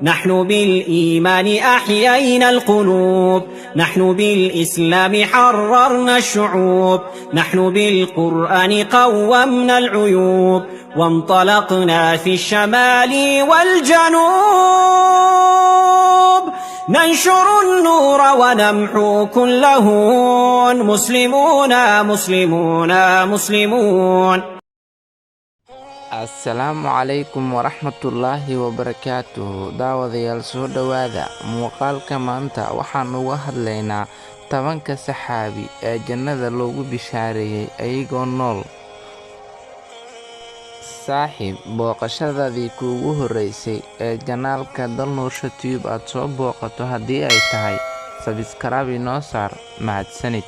نحن بالإيمان أحيينا القلوب، نحن بالإسلام حررنا الشعوب، نحن بالقرآن قومنا العيوب، وانطلقنا في الشمال والجنوب، ننشر النور ونمحو كل هون، مسلمون مسلمون مسلمون. السلام عليكم ورحمة الله وبركاته. daawadayaal soo dhawaada muuqaalka maanta waxaan uga hadlaynaa 10 saxaabi ee jannada loogu bishaareeyay ayagoo nool. saaxiib, booqashadadii kuugu horeysay ee janaalka Dalnuursha Tube aad soo booqato haddii ay tahay subscribe inoo saar, mahadsanid.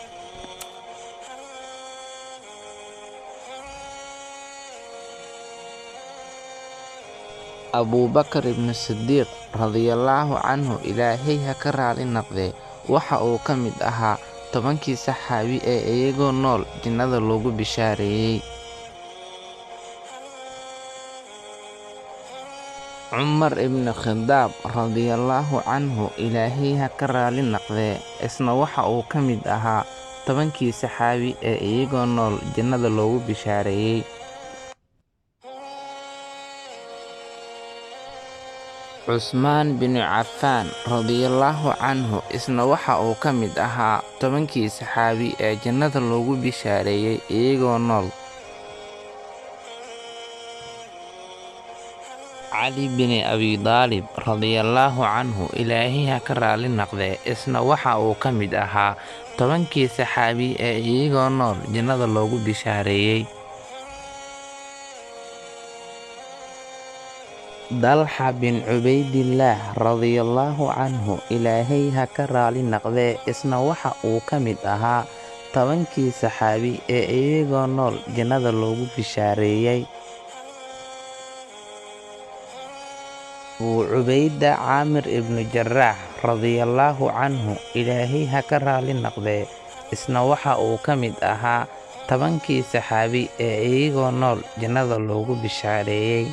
Abubakar ibn Siddiq radiyallahu canhu Ilaahay ha ka raali noqdee waxa uu ka mid ahaa 10kii saxaabi ee iyagoo nool jannada loogu bishaareeyay. Cumar ibn Khadaab radiyallahu canhu Ilaahay ha ka raali noqdee isna waxa uu ka mid ahaa 10kii saxaabi ee iyagoo nool jannada loogu bishaareeyay. Cusmaan bin Affan radiyallahu canhu isna waxa uu ka mid ahaa 10kii saxaabi ee jannada loogu bishaareeyay iyagoo nool. Cali bin Abi Talib radiyallahu canhu Ilaahay ha ka raali noqdee isna waxa uu ka mid ahaa 10kii saxaabi ee iyagoo nool jannada loogu bishaareeyay. Dalxa bin Cubaydillah radiyallahu canhu Ilaahay ha ka raali noqdee isna waxa uu ka mid ahaa 10kii saxaabi ee iyagoo nool jannada loogu bishaareeyay. Abu Cubayda Caamir ibn Jarraax radiyallahu canhu Ilaahay ha ka raali noqdee isna waxa uu ka mid ahaa 10kii saxaabi ee iyagoo nool jannada loogu bishaareeyay.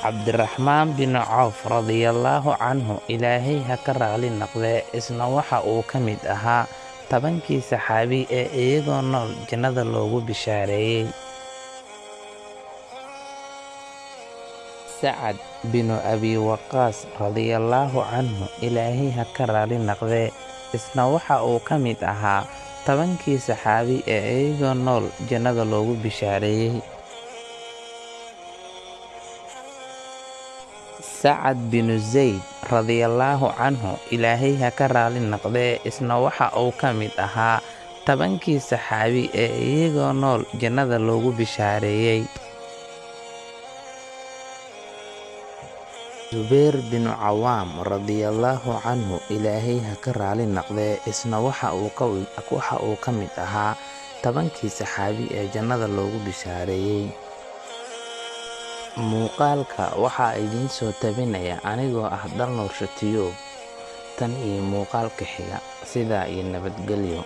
Cabdiraxmaan bin Cawf radiyallahu canhu Ilaahay ha ka raali noqdee isna waxa uu ka mid ahaa 10kii saxaabi ee iyagoo nool jannada loogu bishaareeyay. Sacad bin Abi Waqqaas radiyallahu canhu Ilaahay ha ka raali noqdee isna waxa uu ka mid ahaa 10kii saxaabi ee iyagoo nool jannada loogu bishaareeyay. Sacad bin Zayd radiyallahu canhu Ilaahay ha ka raali noqdee isna waxa uu ka mid ahaa 10kii saxaabi ee iyagoo nool jannada loogu bishaareeyay. Zubayr bin Cawaam radiyallahu canhu Ilaahay ha ka raali noqdee isna waxa uu ka mid ahaa 10kii saxaabi ee jannada loogu bishaareeyay. Muuqaalka waxaa idiin soo tabinaya anigoo ah Dalnuursha Tube. Tan iyo muuqaalka xiga, sidaa iyo nabadgelyo.